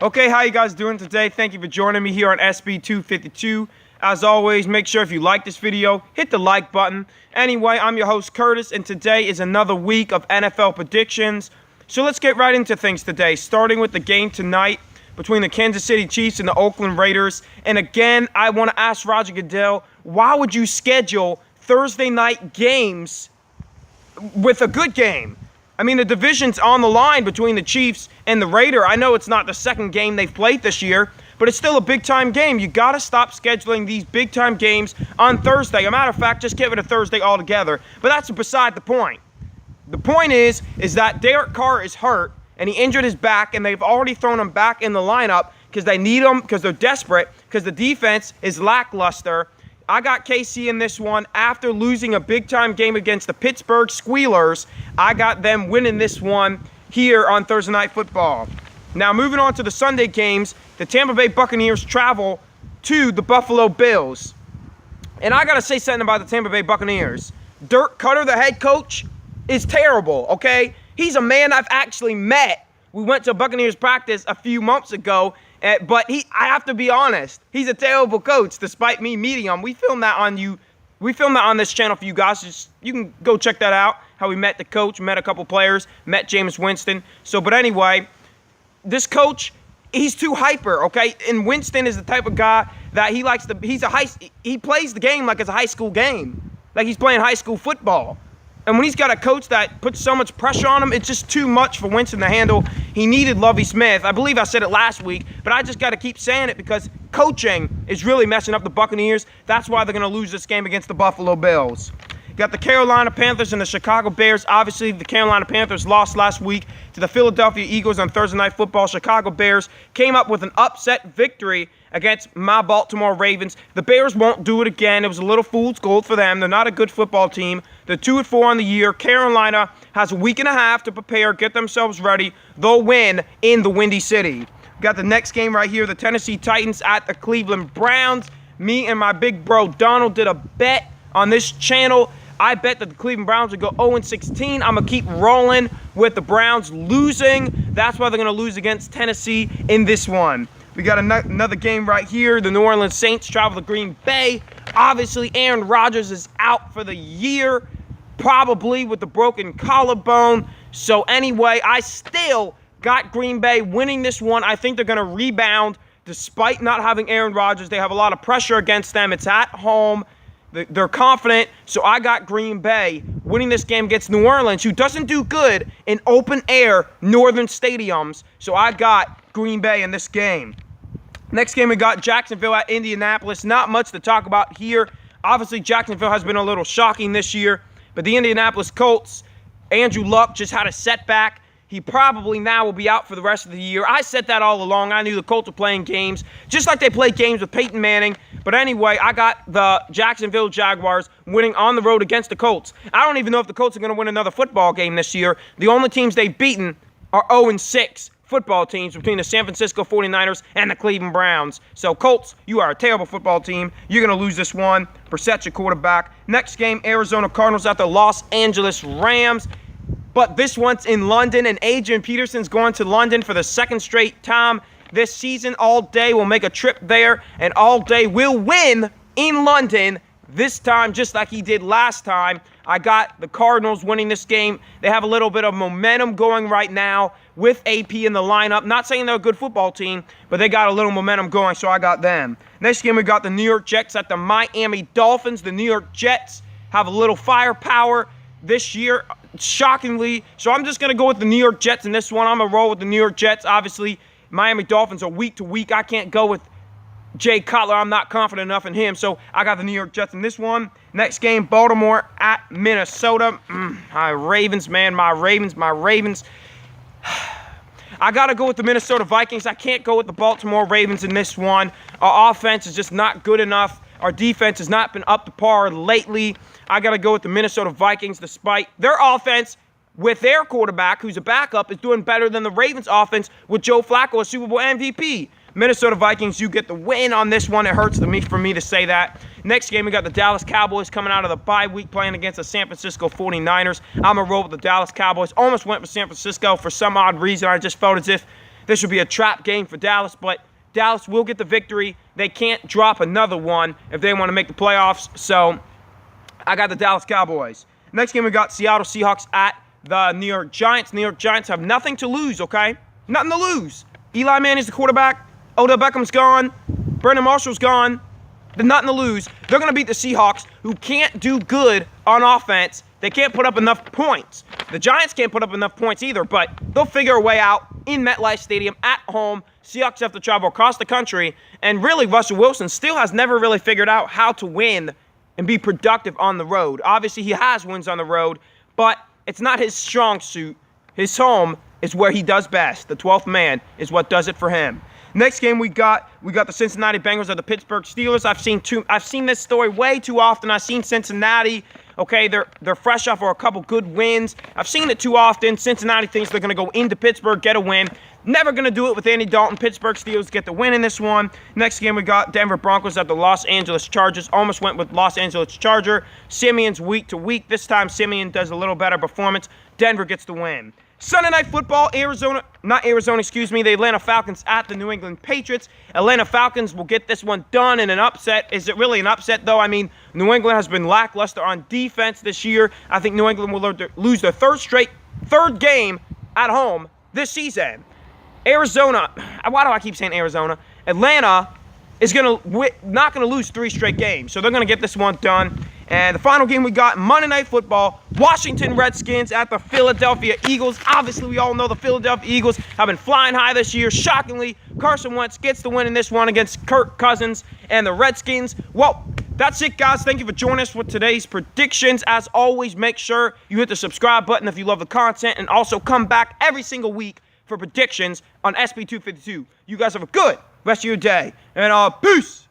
Okay, how you guys doing today? Thank you for joining me here on SB252. As always, make sure if you like this video, hit the like button. Anyway, I'm your host Curtis, and today is another week of NFL predictions. So let's get right into things today, starting with the game tonight between the Kansas City Chiefs and the Oakland Raiders. And again, I want to ask Roger Goodell, why would you schedule Thursday night games with a good game? I mean, the division's on the line between the Chiefs and the Raiders. I know it's not the second game they've played this year, but it's still a big-time game. You got to stop scheduling these big-time games on Thursday. As a matter of fact, just get rid of Thursday altogether. But that's beside the point. The point is that Derek Carr is hurt, and he injured his back, and they've already thrown him back in the lineup because they need him, because they're desperate, because the defense is lackluster. I got KC in this one. After losing a big-time game against the Pittsburgh Squealers, I got them winning this one here on Thursday Night Football. Now, moving on to the Sunday games, the Tampa Bay Buccaneers travel to the Buffalo Bills. And I got to say something about the Tampa Bay Buccaneers. Dirk Cutter, the head coach, is terrible, okay? He's a man I've actually met. We went to Buccaneers practice a few months ago, but I have to be honest, he's a terrible coach, despite me meeting him. We filmed that on this channel for you guys. You can go check that out, how we met the coach, met a couple players, met Jameis Winston. But anyway, this coach, he's too hyper, okay? And Winston is the type of guy that he plays the game like it's a high school game, like he's playing high school football. And when he's got a coach that puts so much pressure on him, it's just too much for Winston to handle. He needed Lovie Smith. I believe I said it last week, but I just got to keep saying it because coaching is really messing up the Buccaneers. That's why they're going to lose this game against the Buffalo Bills. You got the Carolina Panthers and the Chicago Bears. Obviously, the Carolina Panthers lost last week to the Philadelphia Eagles on Thursday Night Football. Chicago Bears came up with an upset victory against my Baltimore Ravens. The Bears won't do it again. It was a little fool's gold for them. They're not a good football team. They're 2-4 on the year. Carolina has a week and a half to prepare, get themselves ready. They'll win in the Windy City. We got the next game right here, the Tennessee Titans at the Cleveland Browns. Me and my big bro Donald did a bet on this channel. I bet that the Cleveland Browns would go 0-16. I'm going to keep rolling with the Browns losing. That's why they're going to lose against Tennessee in this one. We got another game right here. The New Orleans Saints travel to Green Bay. Obviously, Aaron Rodgers is out for the year, probably with the broken collarbone. So anyway, I still got Green Bay winning this one. I think they're going to rebound despite not having Aaron Rodgers. They have a lot of pressure against them. It's at home. They're confident, so I got Green Bay winning this game against New Orleans, who doesn't do good in open-air northern stadiums. So I got Green Bay in this game. Next game, we got Jacksonville at Indianapolis. Not much to talk about here. Obviously, Jacksonville has been a little shocking this year, but the Indianapolis Colts, Andrew Luck just had a setback. He probably now will be out for the rest of the year. I said that all along. I knew the Colts were playing games, just like they played games with Peyton Manning. But anyway, I got the Jacksonville Jaguars winning on the road against the Colts. I don't even know if the Colts are going to win another football game this year. The only teams they've beaten are 0-6 football teams between the San Francisco 49ers and the Cleveland Browns. So, Colts, you are a terrible football team. You're going to lose this one. Brissett's your quarterback. Next game, Arizona Cardinals at the Los Angeles Rams. But this one's in London, and Adrian Peterson's going to London for the second straight time this season. All day we'll make a trip there, and all day we'll win in London this time, just like he did last time. I got the Cardinals winning this game. They have a little bit of momentum going right now with AP in the lineup. Not saying they're a good football team, but they got a little momentum going, so I got them. Next game, we got the New York Jets at the Miami Dolphins. The New York Jets have a little firepower this year, shockingly. So I'm just going to go with the New York Jets in this one. I'm going to roll with the New York Jets. Obviously, Miami Dolphins are week to week. I can't go with Jay Cutler. I'm not confident enough in him. So I got the New York Jets in this one. Next game, Baltimore at Minnesota. My Ravens, man. My Ravens. I got to go with the Minnesota Vikings. I can't go with the Baltimore Ravens in this one. Our offense is just not good enough. Our defense has not been up to par lately. I got to go with the Minnesota Vikings, despite their offense with their quarterback, who's a backup, is doing better than the Ravens offense with Joe Flacco, a Super Bowl MVP. Minnesota Vikings, you get the win on this one. It hurts for me to say that. Next game, we got the Dallas Cowboys coming out of the bye week playing against the San Francisco 49ers. I'm going to roll with the Dallas Cowboys. Almost went for San Francisco for some odd reason. I just felt as if this would be a trap game for Dallas, but Dallas will get the victory. They can't drop another one if they want to make the playoffs, so I got the Dallas Cowboys. Next game, we got Seattle Seahawks at the New York Giants. New York Giants have nothing to lose, okay? Nothing to lose. Eli Manning's the quarterback. Odell Beckham's gone. Brandon Marshall's gone. They're nothing to lose. They're going to beat the Seahawks, who can't do good on offense. They can't put up enough points. The Giants can't put up enough points either, but they'll figure a way out in MetLife Stadium at home. Seahawks have to travel across the country, and really, Russell Wilson still has never really figured out how to win and be productive on the road. Obviously, he has wins on the road, but it's not his strong suit. His home is where he does best. The 12th man is what does it for him. Next game we got the Cincinnati Bengals at the Pittsburgh Steelers. I've seen this story way too often. I've seen Cincinnati. Okay, they're fresh off for a couple good wins. I've seen it too often. Cincinnati thinks they're going to go into Pittsburgh, get a win. Never going to do it with Andy Dalton. Pittsburgh Steelers get the win in this one. Next game, we got Denver Broncos at the Los Angeles Chargers. Almost went with Los Angeles Charger. Simeon's week to week. This time, Simeon does a little better performance. Denver gets the win. Sunday Night Football, the Atlanta Falcons at the New England Patriots. Atlanta Falcons will get this one done in an upset. Is it really an upset, though? I mean, New England has been lackluster on defense this year. I think New England will lose their third game at home this season. Arizona, why do I keep saying Arizona? Atlanta is not going to lose 3 straight games, so they're going to get this one done. And the final game we got, Monday Night Football, Washington Redskins at the Philadelphia Eagles. Obviously, we all know the Philadelphia Eagles have been flying high this year. Shockingly, Carson Wentz gets the win in this one against Kirk Cousins and the Redskins. Well, that's it, guys. Thank you for joining us for today's predictions. As always, make sure you hit the subscribe button if you love the content, and also come back every single week for predictions on SB252. You guys have a good rest of your day, and peace!